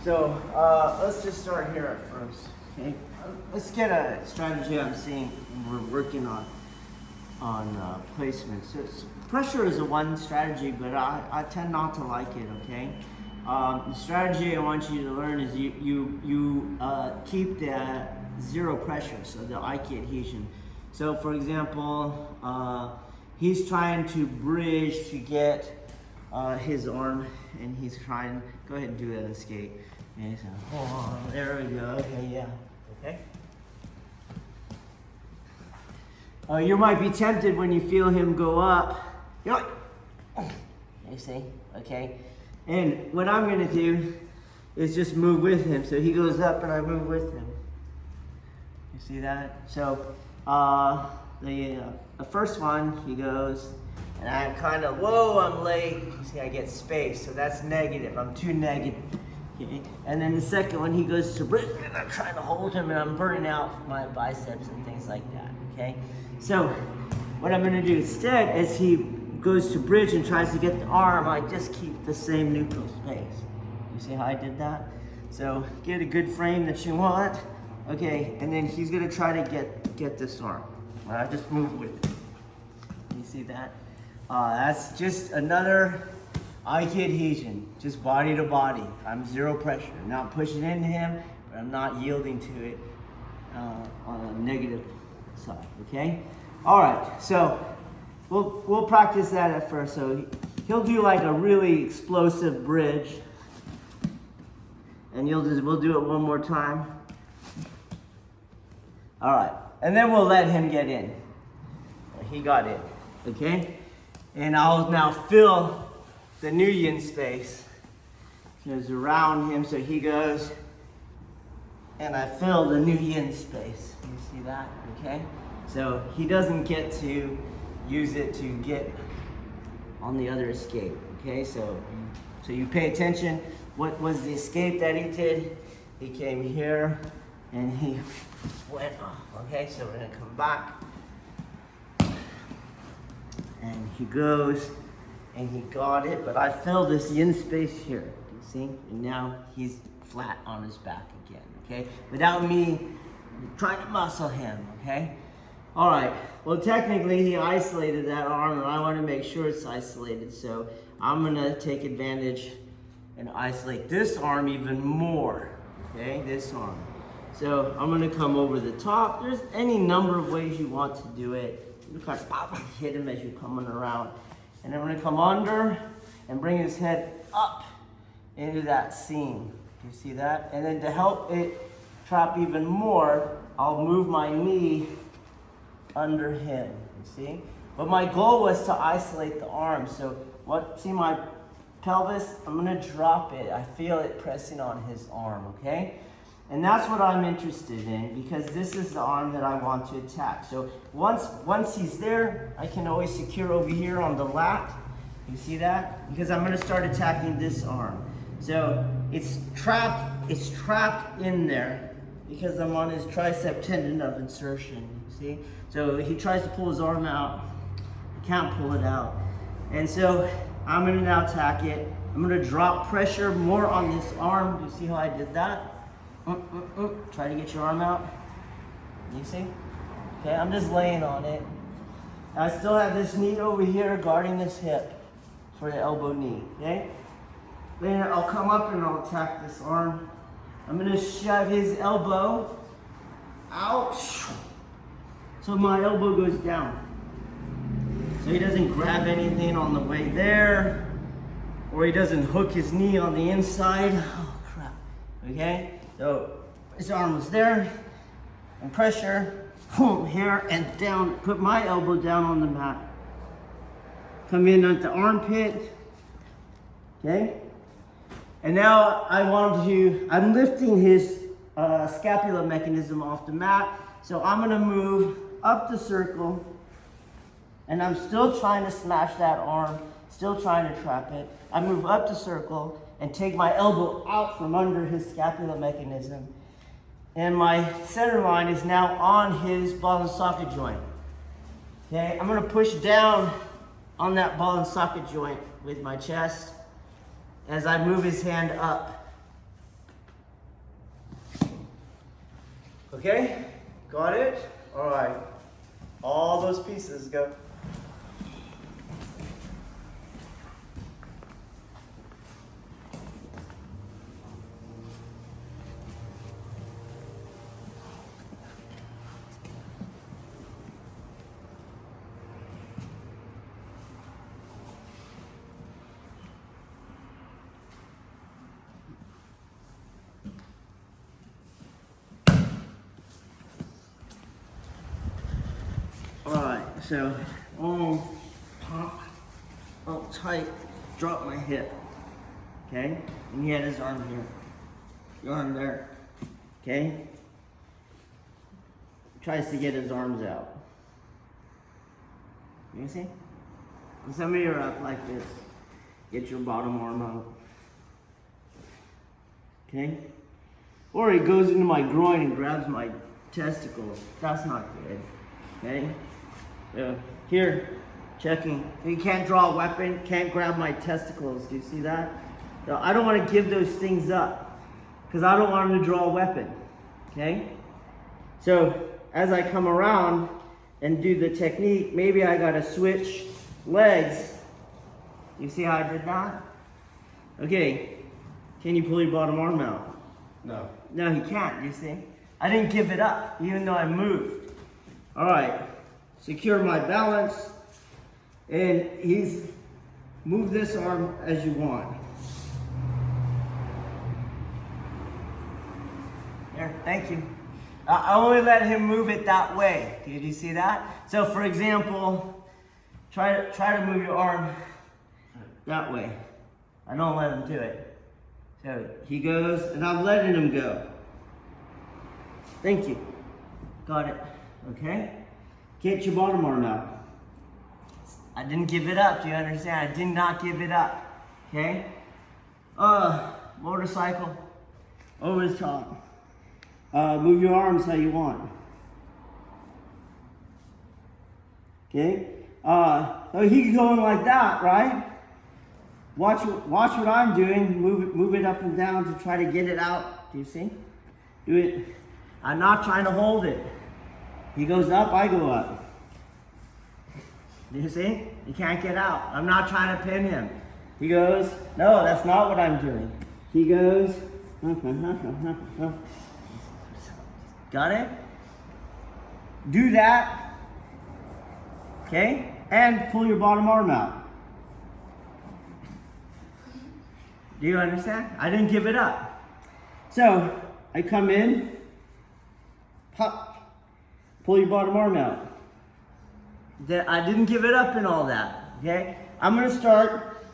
So let's just start here at first. Okay. Let's get a strategy I'm seeing we're working on placement. So pressure is a one strategy, but I tend not to like it. Okay. The strategy I want you to learn is you keep the zero pressure, so the Aiki adhesion. So for example, he's trying to bridge to get his arm, and he's trying, go ahead and do that escape. Okay, so hold on, there we go, okay, yeah, okay. You might be tempted when you feel him go up, you're like, you see, okay? And what I'm gonna do is just move with him. So he goes up and I move with him. You see that? So the first one, he goes, and I'm kind of, whoa, I'm late. You see, I get space, so that's negative. I'm too negative. Okay. And then the second one, he goes to bridge, and I'm trying to hold him, and I'm burning out my biceps and things like that. Okay. So what I'm gonna do instead, as he goes to bridge and tries to get the arm, I just keep the same neutral space. You see how I did that? So get a good frame that you want. Okay, and then he's gonna try to get this arm. I just move with it. You see that? That's just another Aiki adhesion, just body to body. I'm zero pressure, I'm not pushing into him, but I'm not yielding to it on a negative side, okay? All right, so we'll practice that at first. So he'll do like a really explosive bridge, and we'll do it one more time. All right, and then we'll let him get in. He got in, okay? And I'll now fill the new yin space. Goes around him, so he goes, and I fill the new yin space. You see that, okay? So he doesn't get to use it to get on the other escape, okay? So you pay attention. What was the escape that he did? He came here, and he went off, okay? So we're gonna come back. And he goes, and he got it, but I fill this yin space here, you see? And now he's flat on his back again, okay? Without me trying to muscle him, okay? All right, well, technically he isolated that arm, and I want to make sure it's isolated, so I'm gonna take advantage and isolate this arm even more, okay? This arm. So I'm gonna come over the top. There's any number of ways you want to do it. You kind of pop and hit him as you're coming around. And I'm gonna come under and bring his head up into that seam. You see that? And then to help it trap even more, I'll move my knee under him, you see? But my goal was to isolate the arm. So see my pelvis? I'm gonna drop it. I feel it pressing on his arm, okay? And that's what I'm interested in, because this is the arm that I want to attack. So once he's there, I can always secure over here on the lat. You see that? Because I'm gonna start attacking this arm. So it's trapped in there because I'm on his tricep tendon of insertion, you see? So he tries to pull his arm out, he can't pull it out. And so I'm gonna now attack it. I'm gonna drop pressure more on this arm. You see how I did that? Try to get your arm out. You see? Okay, I'm just laying on it. I still have this knee over here guarding this hip for the elbow knee, okay? Then I'll come up and I'll attack this arm. I'm gonna shove his elbow out so my elbow goes down. So he doesn't grab anything on the way there, or he doesn't hook his knee on the inside. Oh crap, okay? So his arm was there, and pressure, boom, here and down. Put my elbow down on the mat. Come in at the armpit, okay? And now I'm lifting his scapula mechanism off the mat. So I'm gonna move up the circle, and I'm still trying to smash that arm, still trying to trap it. I move up the circle and take my elbow out from under his scapula mechanism. And my center line is now on his ball and socket joint. Okay, I'm gonna push down on that ball and socket joint with my chest as I move his hand up. Okay, got it? All right, all those pieces go. Alright, so pop, tight, drop my hip. Okay? And he had his arm here. Your arm there. Okay? Tries to get his arms out. You see? And some of you are up like this. Get your bottom arm out. Okay? Or he goes into my groin and grabs my testicles. That's not good. Okay? Here, checking. You can't draw a weapon, can't grab my testicles. Do you see that? So I don't want to give those things up because I don't want him to draw a weapon. Okay? So as I come around and do the technique, maybe I got to switch legs. You see how I did that? Okay. Can you pull your bottom arm out? No. No, he can't, you see? I didn't give it up, even though I moved. All right. Secure my balance, and he's move this arm as you want. There, thank you. I only let him move it that way. Did you see that? So, for example, try to move your arm that way. I don't let him do it. So he goes, and I'm letting him go. Thank you. Got it. Okay. Get your bottom arm out. I didn't give it up, do you understand? I did not give it up, okay? Motorcycle, over the top. Move your arms how you want. Okay? So he's going like that, right? Watch what I'm doing. Move it up and down to try to get it out. Do you see? Do it. I'm not trying to hold it. He goes up, I go up. Do you see? He can't get out. I'm not trying to pin him. He goes, no, that's not what I'm doing. He goes, got it? Do that, okay? And pull your bottom arm out. Do you understand? I didn't give it up. So, I come in, pop, pull your bottom arm out. I didn't give it up and all that, okay? I'm gonna start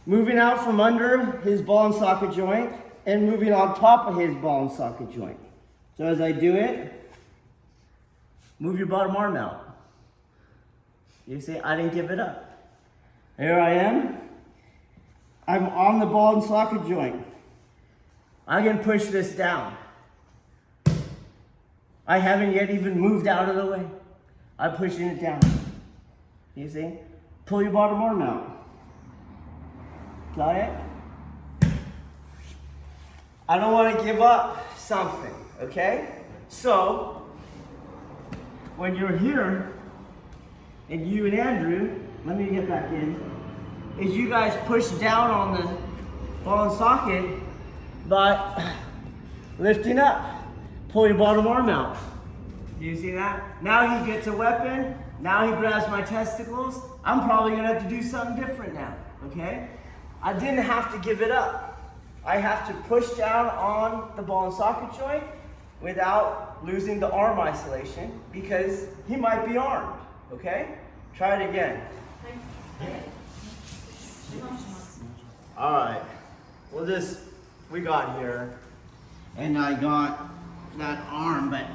moving out from under his ball and socket joint and moving on top of his ball and socket joint. So as I do it, move your bottom arm out. You see, I didn't give it up. Here I am. I'm on the ball and socket joint. I can push this down. I haven't yet even moved out of the way. I'm pushing it down. You see? Pull your bottom arm out. Got it? I don't want to give up something, okay? So, when you're here, and you and Andrew, let me get back in, is you guys push down on the ball and socket by lifting up. Pull your bottom arm out. Do you see that? Now he gets a weapon. Now he grabs my testicles. I'm probably gonna have to do something different now, okay? I didn't have to give it up. I have to push down on the ball and socket joint without losing the arm isolation because he might be armed, okay? Try it again. All right, we got here, and I got that arm, but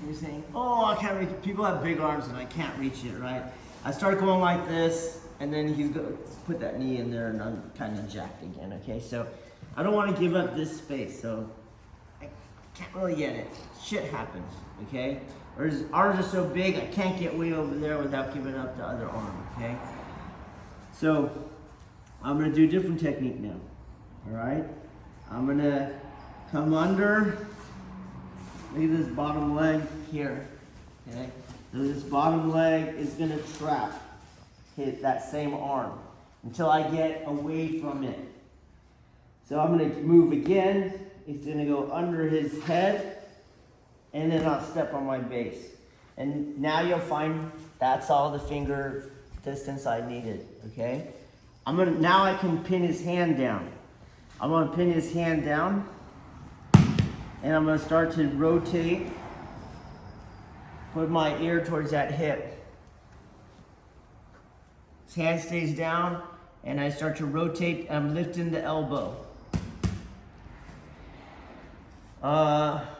you're saying, I can't reach it. People have big arms and I can't reach it, right? I start going like this, and then he's going to put that knee in there, and I'm kind of jacked again, okay? So I don't want to give up this space, so I can't really get it. Shit happens, okay? Or his arms are so big, I can't get way over there without giving up the other arm, okay? So I'm going to do a different technique now, all right? I'm going to come under look at this bottom leg here, okay? So this bottom leg is gonna trap, hit that same arm until I get away from it. So I'm gonna move again. It's gonna go under his head, and then I'll step on my base. And now you'll find that's all the finger distance I needed, okay? Now I can pin his hand down. I'm gonna pin his hand down, and I'm gonna start to rotate, put my ear towards that hip. His hand stays down, and I start to rotate, I'm lifting the elbow.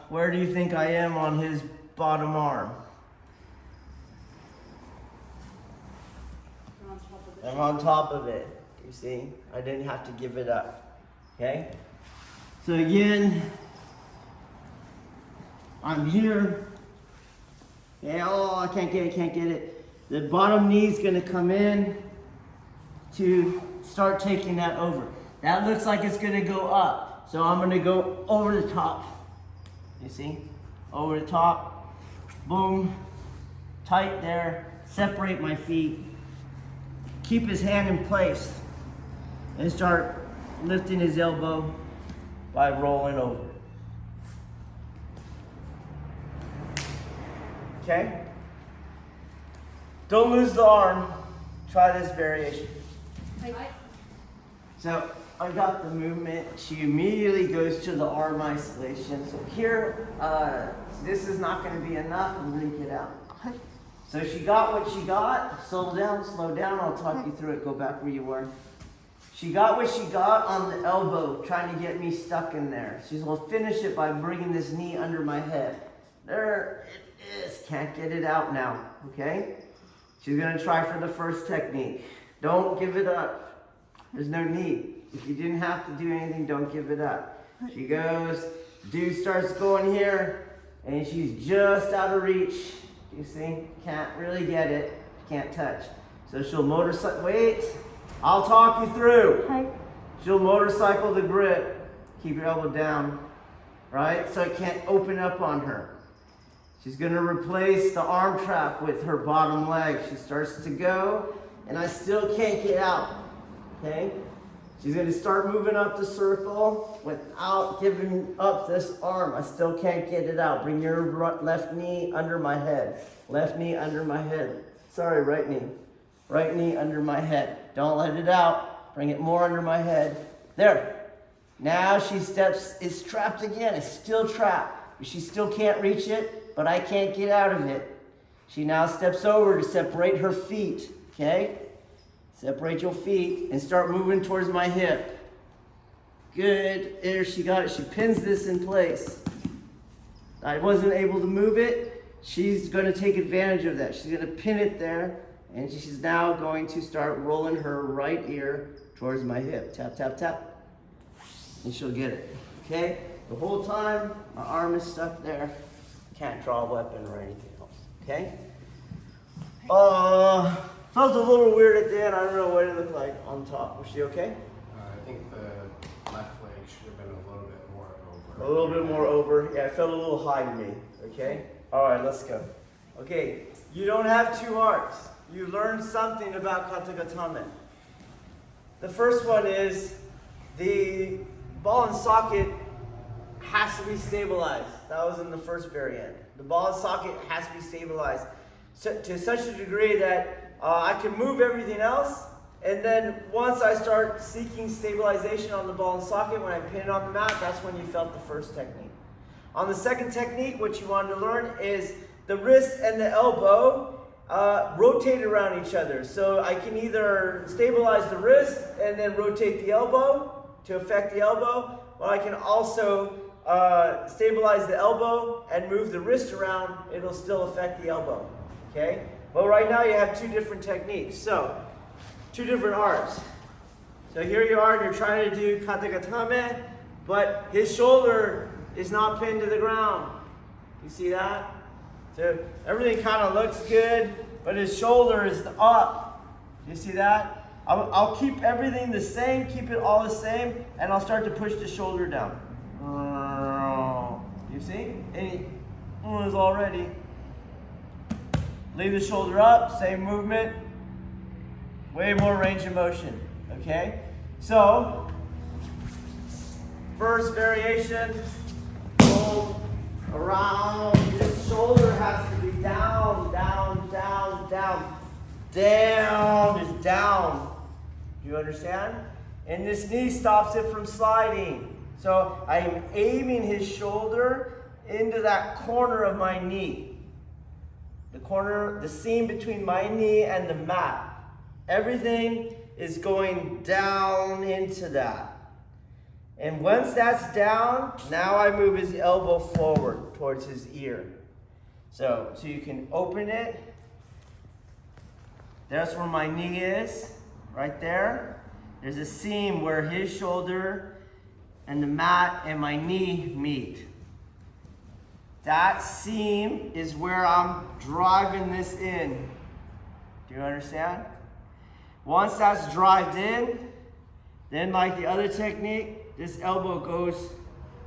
Where do you think I am on his bottom arm? I'm on top of it. You see? I didn't have to give it up. Okay? So again, I'm here. Yeah, oh, I can't get it. The bottom knee is going to come in to start taking that over. That looks like it's going to go up. So I'm going to go over the top. You see? Over the top. Boom. Tight there. Separate my feet. Keep his hand in place. And start lifting his elbow by rolling over. Okay? Don't lose the arm. Try this variation. So I got the movement. She immediately goes to the arm isolation. So here, this is not going to be enough. I'm going to get out. So she got what she got. Slow down. I'll talk you through it. Go back where you were. She got what she got on the elbow, trying to get me stuck in there. She's going to finish it by bringing this knee under my head. There it is. Can't get it out now. Okay? She's going to try for the first technique. Don't give it up. There's no need. If you didn't have to do anything, don't give it up. She goes, dude starts going here, and she's just out of reach. You see? Can't really get it. Can't touch. So she'll motorcycle. Wait. I'll talk you through. Hi. She'll motorcycle the grip. Keep your elbow down. Right? So it can't open up on her. She's going to replace the arm trap with her bottom leg. She starts to go, and I still can't get out. Okay? She's going to start moving up the circle without giving up this arm. I still can't get it out. Bring your left knee under my head. Left knee under my head. Sorry, right knee. Right knee under my head. Don't let it out. Bring it more under my head. There. Now she steps. It's trapped again. It's still trapped. She still can't reach it, but I can't get out of it. She now steps over to separate her feet. Okay? Separate your feet and start moving towards my hip. Good. There, she got it. She pins this in place. I wasn't able to move it. She's going to take advantage of that. She's going to pin it there, and she's now going to start rolling her right ear towards my hip. Tap, tap, tap. And she'll get it. Okay? The whole time, my arm is stuck there. Can't draw a weapon or anything else. Okay? Felt a little weird at the end. I don't know what it looked like on top. Was she okay? I think the left leg should have been a little bit more over. A little bit more over. Yeah, it felt a little high to me. Okay? All right, let's go. Okay, you don't have two arts. You learned something about Katagatame. The first one is the ball and socket has to be stabilized. That was in the first variant. The ball and socket has to be stabilized to such a degree that I can move everything else, and then once I start seeking stabilization on the ball and socket, when I pin it on the mat, that's when you felt the first technique. On the second technique, what you wanted to learn is the wrist and the elbow rotate around each other. So I can either stabilize the wrist and then rotate the elbow to affect the elbow, or I can also stabilize the elbow and move the wrist around. It'll still affect the elbow. Okay? Well, right now you have two different techniques. So, two different arts. So here you are, and you're trying to do Katagatame, but his shoulder is not pinned to the ground. You see that? So everything kind of looks good, but his shoulder is up. You see that? I'll keep everything the same, keep it all the same, and I'll start to push the shoulder down. You see? And is already. Leave the shoulder up, same movement. Way more range of motion, okay? So, first variation, hold around. This shoulder has to be down, down, down, down. Down is down. You understand? And this knee stops it from sliding. So I'm aiming his shoulder into that corner of my knee. The corner, the seam between my knee and the mat. Everything is going down into that. And once that's down, now I move his elbow forward towards his ear. So you can open it. That's where my knee is, right there. There's a seam where his shoulder and the mat and my knee meet. That seam is where I'm driving this in. Do you understand? Once that's drived in, then like the other technique, this elbow goes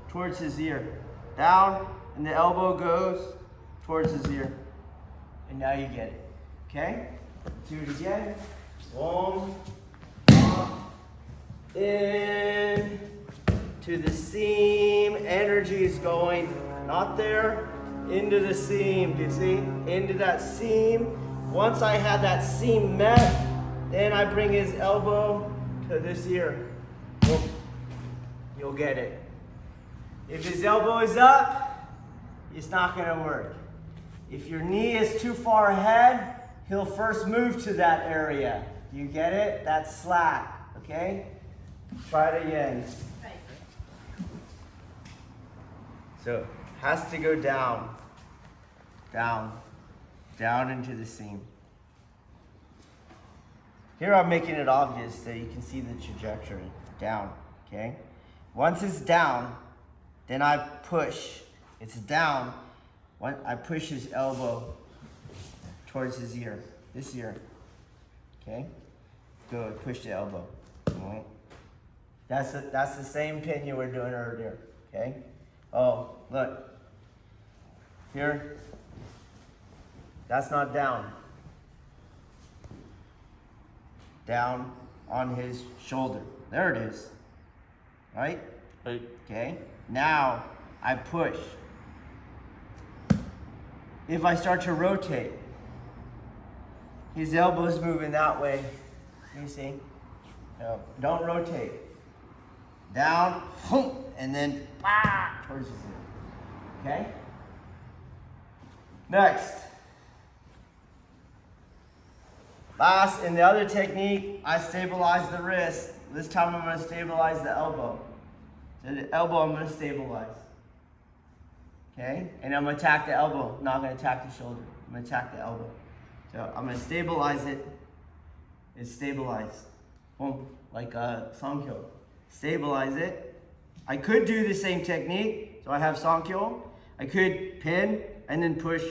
towards his ear. Down, and the elbow goes towards his ear. And now you get it. Okay? Do it again. Boom. In to the seam. Energy is going not there, into the seam. Do you see? Into that seam. Once I have that seam met, then I bring his elbow to this ear. Boom. You'll get it. If his elbow is up, it's not going to work. If your knee is too far ahead, he'll first move to that area. Do you get it? That's slack. Okay? Try it again. So, has to go down. Down. Down into the seam. Here I'm making it obvious so you can see the trajectory. Down. Okay? Once it's down, then I push. It's down. I push his elbow towards his ear. This ear. Okay? Good. Push the elbow. All right. That's the same pin you were doing earlier. Okay? Oh, look. Here. That's not down. Down on his shoulder. There it is. Right? Right. Okay? Now I push. If I start to rotate, his elbow's moving that way. You see? No, don't rotate. Down, and then towards his ear. Okay? Next. Last, in the other technique, I stabilize the wrist. This time I'm going to stabilize the elbow. So the elbow I'm going to stabilize. Okay? And I'm going to attack the elbow. I'm not going to attack the shoulder. I'm going to attack the elbow. So I'm going to stabilize it. It's stabilized. Boom. Like a Sankyo. Stabilize it. I could do the same technique. So I have Sankyo. I could pin and then push.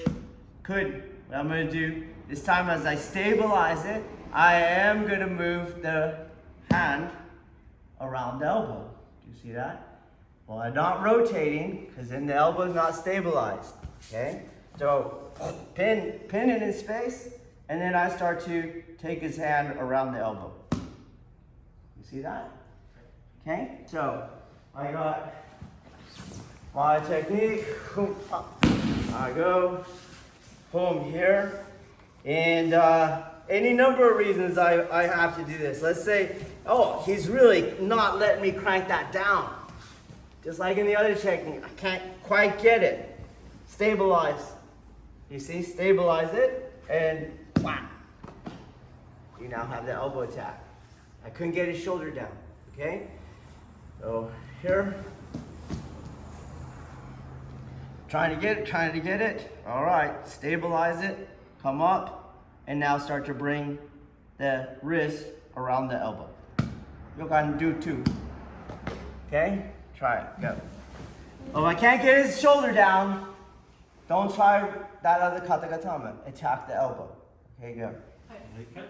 Could. What I'm going to do this time as I stabilize it, I am going to move the hand around the elbow. Do you see that? Well, I'm not rotating because then the elbow is not stabilized. Okay? So pin it in space, and then I start to take his hand around the elbow. You see that? Okay? So I got my technique. I go home here. And any number of reasons I have to do this. Let's say, oh, he's really not letting me crank that down. Just like in the other technique, I can't quite get it. Stabilize. You see, stabilize it, and whack. You now have the elbow attack. I couldn't get his shoulder down, okay? So here, trying to get it. All right, stabilize it. Come up, and now start to bring the wrist around the elbow. You can do two. Okay? Try it. Go. Oh, I can't get his shoulder down. Don't try that other Katagatame. Attack the elbow. Okay, go. Okay.